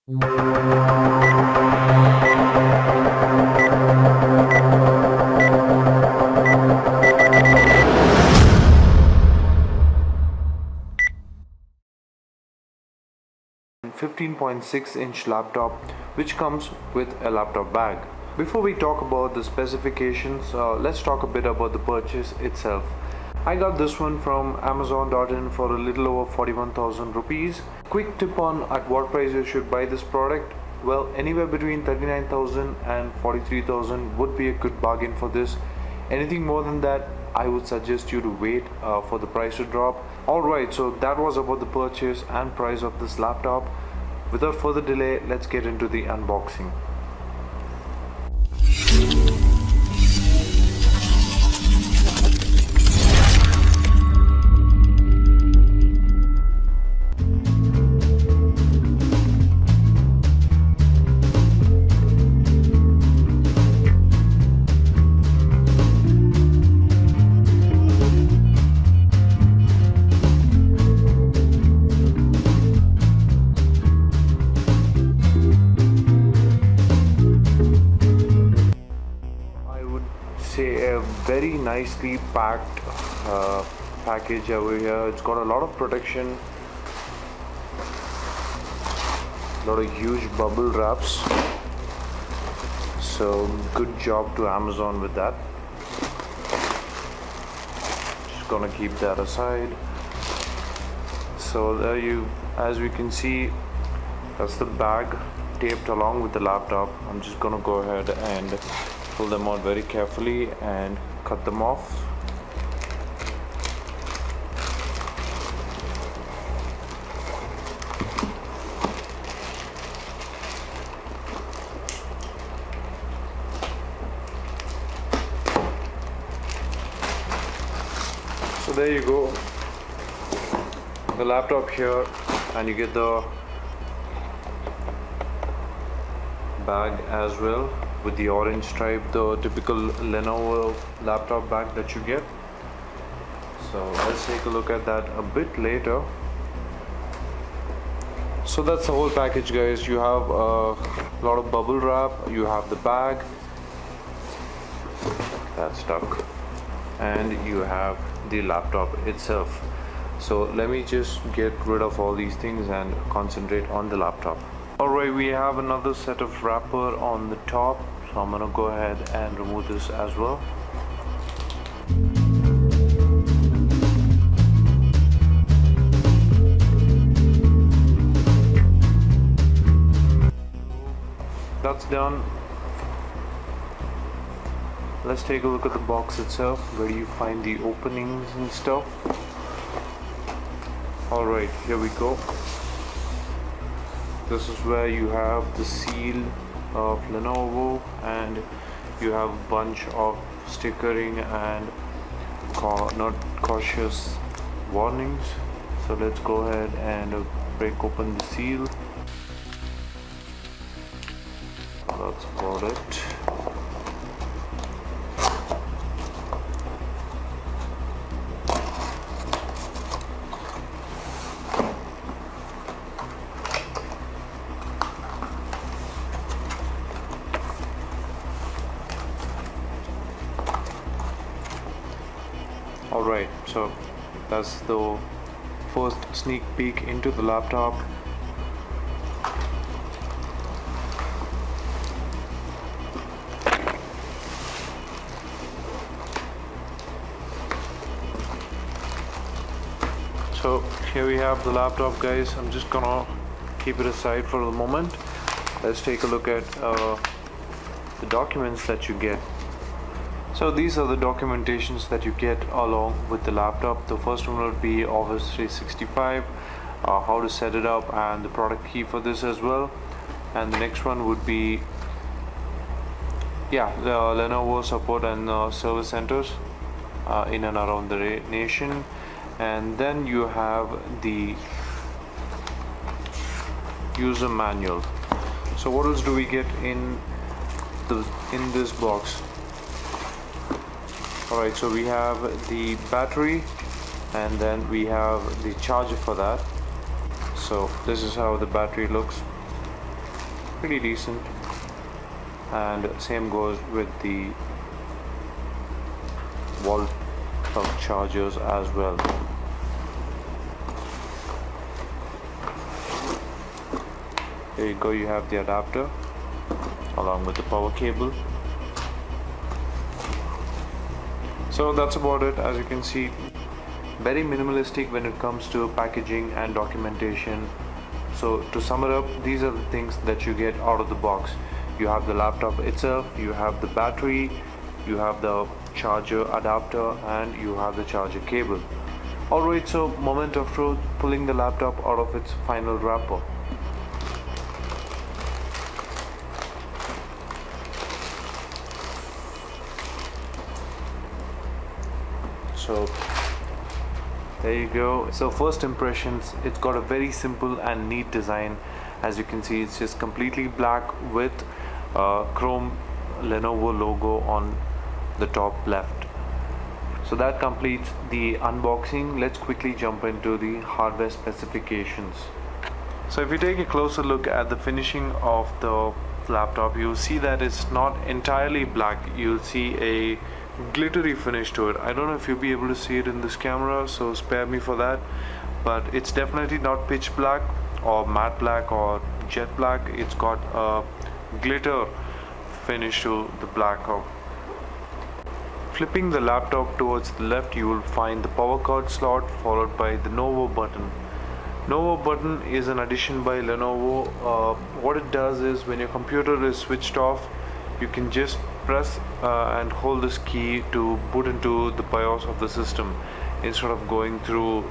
.6-inch laptop which comes with a laptop bag. Before we talk about the specifications, let's talk a bit about the purchase itself. I got this one from Amazon.in for a little over 41,000 rupees. Quick tip on at what price you should buy this product. Well, anywhere between 39,000 and 43,000 would be a good bargain for this. Anything more than that, I would suggest you to wait for the price to drop. Alright, so that was about the purchase and price of this laptop. Without further delay, let's get into the unboxing. Very nicely packed package over here. It's got a lot of protection, a lot of huge bubble wraps, so good job to Amazon with that. Just gonna keep that aside. So there as we can see, that's the bag taped along with the laptop. I'm just gonna go ahead and pull them out very carefully and cut them off. So there you go, the laptop here, and you get the bag as well with the orange stripe, the typical Lenovo laptop bag that you get. So let's take a look at that a bit later. So that's the whole package, guys. You have a lot of bubble wrap, you have the bag that's stuck, and you have the laptop itself. So let me just get rid of all these things and concentrate on the laptop. Alright, we have another set of wrapper on the top, so I'm gonna go ahead and remove this as well. That's done. Let's take a look at the box itself. Where do you find the openings and stuff? Alright, here we go. This is where you have the seal of Lenovo, and you have a bunch of stickering and not cautious warnings. So let's go ahead and break open the seal. That's about it. Alright, so that's the first sneak peek into the laptop. So here we have the laptop, guys. I'm just gonna keep it aside for the moment. Let's take a look at the documents that you get. So these are the documentations that you get along with the laptop. The first one would be Office 365, how to set it up, and the product key for this as well. And the next one would be the Lenovo support and service centers in and around the nation. And then you have the user manual. So what else do we get in this box? Alright, so we have the battery, and then we have the charger for that. So this is how the battery looks. pretty decent, and same goes with the wall plug chargers as well. There you go, you have the adapter along with the power cable. So that's about it. As you can see, very minimalistic when it comes to packaging and documentation. So to sum it up, these are the things that you get out of the box. You have the laptop itself, you have the battery, you have the charger adapter, and you have the charger cable. Alright, so moment of truth, pulling the laptop out of its final wrapper. So there you go. So first impressions, it's got a very simple and neat design. As you can see, it's just completely black with chrome Lenovo logo on the top left. So that completes the unboxing. Let's quickly jump into the hardware specifications. So if you take a closer look at the finishing of the laptop, you'll see that it's not entirely black. You'll see a glittery finish to it. I don't know if you'll be able to see it in this camera, so spare me for that, but it's definitely not pitch black or matte black or jet black. It's got a glitter finish to the black. Flipping the laptop towards the left, you will find the power cord slot followed by the Novo button. Novo button is an addition by Lenovo. What it does is when your computer is switched off, you can just press and hold this key to boot into the BIOS of the system instead of going through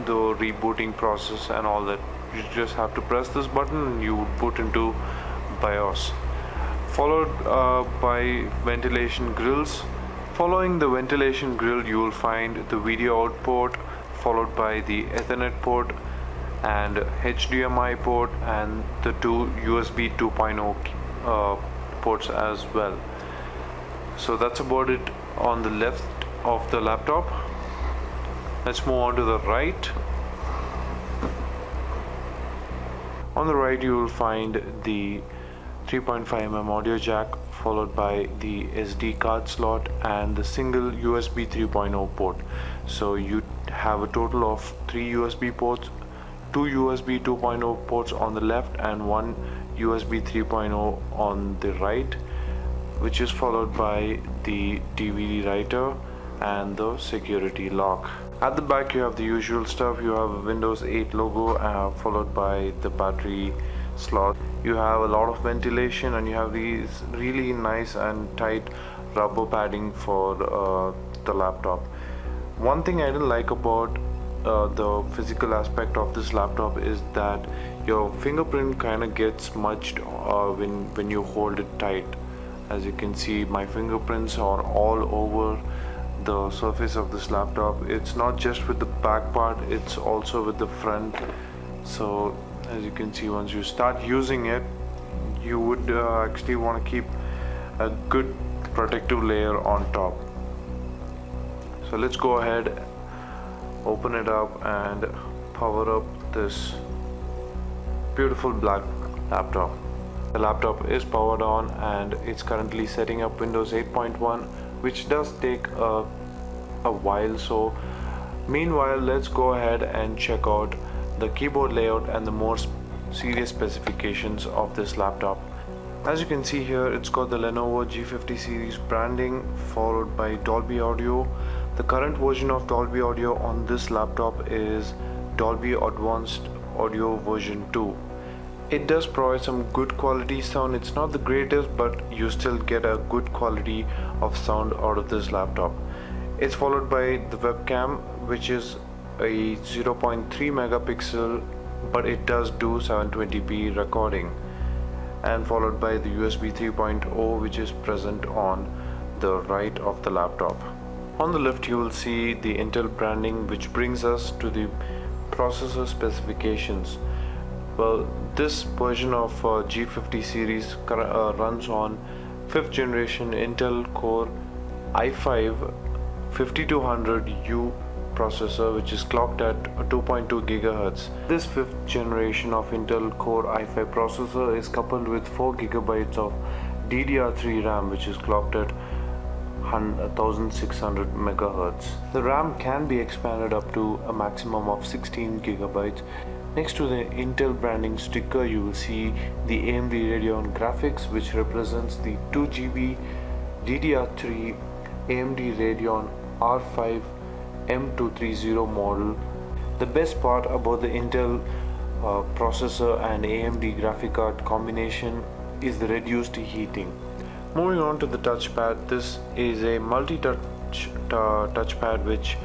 the rebooting process and all that. You just have to press this button and you would boot into BIOS. Followed by ventilation grills. Following the ventilation grill, you will find the video out port, followed by the Ethernet port and HDMI port and the two USB 2.0 ports as well. So that's about it on the left of the laptop. Let's move on to the right. On the right, you will find the 3.5mm audio jack, followed by the SD card slot and the single USB 3.0 port. So you have a total of 3 USB ports, 2 USB 2.0 ports on the left and 1 USB 3.0 on the right, which is followed by the DVD writer and the security lock. At the back, you have the usual stuff. You have a Windows 8 logo followed by the battery slot. You have a lot of ventilation and you have these really nice and tight rubber padding for the laptop. One thing I didn't like about the physical aspect of this laptop is that your fingerprint kind of gets smudged when you hold it tight. As you can see, my fingerprints are all over the surface of this laptop. It's not just with the back part, it's also with the front. So as you can see, once you start using it, you would actually want to keep a good protective layer on top. So let's go ahead, open it up and power up this beautiful black laptop. The laptop is powered on and it's currently setting up Windows 8.1, which does take a while. So meanwhile, let's go ahead and check out the keyboard layout and the more serious specifications of this laptop. As you can see here, it's got the Lenovo G50 series branding followed by Dolby Audio. The current version of Dolby Audio on this laptop is Dolby Advanced Audio version 2. It does provide some good quality sound. It's not the greatest, but you still get a good quality of sound out of this laptop. It's followed by the webcam, which is a 0.3 megapixel, but it does do 720p recording, and followed by the USB 3.0, which is present on the right of the laptop. On the left, you will see the Intel branding, which brings us to the processor specifications. Well, this version of G50 series runs on 5th generation Intel Core i5 5200U processor which is clocked at 2.2 GHz. This 5th generation of Intel Core i5 processor is coupled with 4 GB of DDR3 RAM which is clocked at 1600 MHz. The RAM can be expanded up to a maximum of 16 GB. Next to the Intel branding sticker you will see the AMD Radeon graphics which represents the 2 GB DDR3 AMD Radeon R5 M230 model. The best part about the Intel processor and AMD graphic card combination is the reduced heating. Moving on to the touchpad, this is a multi-touch touchpad which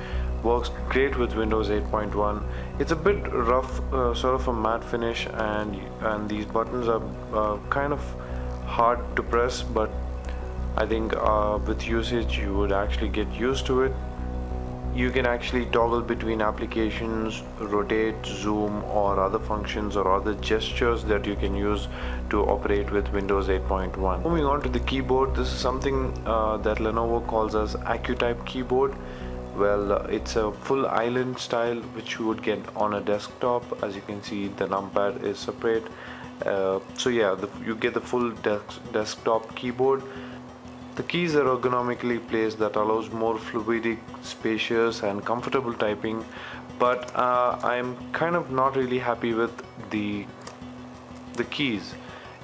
works great with Windows 8.1. It's a bit rough, sort of a matte finish, and these buttons are kind of hard to press, but I think with usage you would actually get used to it. You can actually toggle between applications, rotate, zoom, or other functions or other gestures that you can use to operate with Windows 8.1. Moving on to the keyboard, this is something that Lenovo calls as AccuType keyboard. Well, it's a full island style which you would get on a desktop. As you can see, the numpad is separate. So yeah, you get the full desktop keyboard. The keys are ergonomically placed that allows more fluidic, spacious and comfortable typing, but I'm kind of not really happy with the keys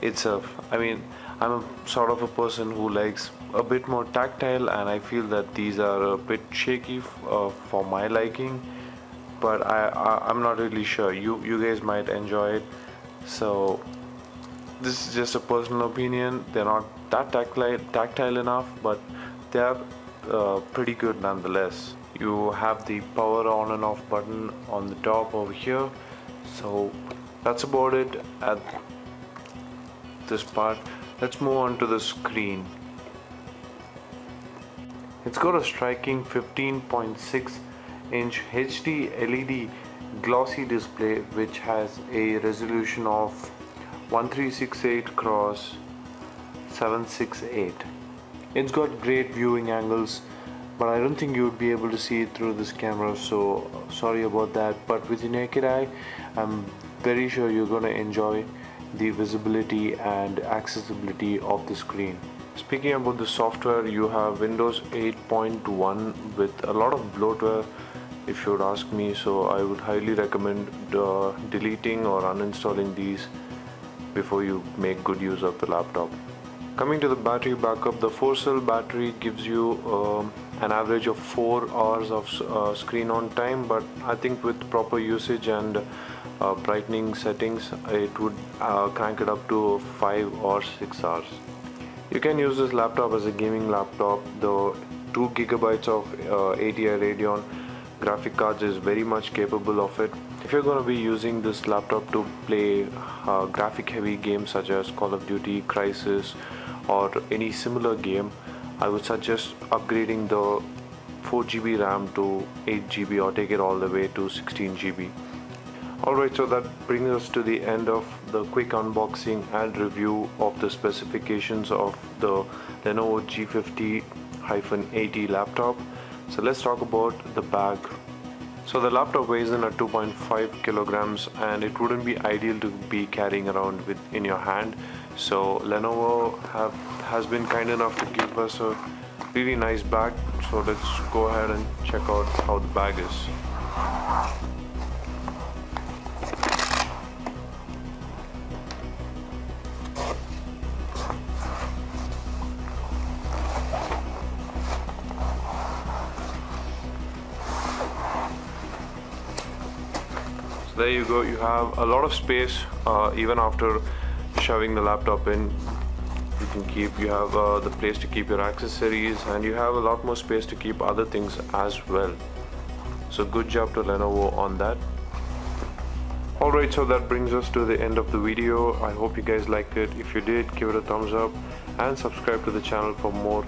itself. I mean, I'm a sort of a person who likes a bit more tactile, and I feel that these are a bit shaky for my liking, but I'm not really sure. You guys might enjoy it, so this is just a personal opinion. They're not that tactile enough, but they are pretty good nonetheless. You have the power on and off button on the top over here. So that's about it at this part. Let's move on to the screen. It's got a striking 15.6 inch HD LED glossy display which has a resolution of 1368 x 768. It's got great viewing angles, but I don't think you would be able to see it through this camera, so sorry about that. But with your naked eye, I'm very sure you're going to enjoy the visibility and accessibility of the screen. Speaking about the software, you have Windows 8.1 with a lot of bloatware if you would ask me, so I would highly recommend deleting or uninstalling these before you make good use of the laptop. Coming to the battery backup, the 4-cell battery gives you an average of 4 hours of screen on time, but I think with proper usage and brightening settings, it would crank it up to 5 or 6 hours. You can use this laptop as a gaming laptop. The 2 GB of Eidea Radeon graphic cards is very much capable of it. If you're going to be using this laptop to play graphic heavy games such as Call of Duty, Crisis or any similar game, I would suggest upgrading the 4 GB RAM to 8 GB or take it all the way to 16 GB. Alright, so that brings us to the end of the quick unboxing and review of the specifications of the Lenovo G50-80 laptop. So let's talk about the bag. So the laptop weighs in at 2.5 kilograms and it wouldn't be ideal to be carrying around in your hand. So Lenovo has been kind enough to give us a really nice bag. So let's go ahead and check out how the bag is. There you go, you have a lot of space even after shoving the laptop in. You have the place to keep your accessories, and you have a lot more space to keep other things as well. So good job to Lenovo on that. Alright, so that brings us to the end of the video. I hope you guys liked it. If you did, give it a thumbs up and subscribe to the channel for more.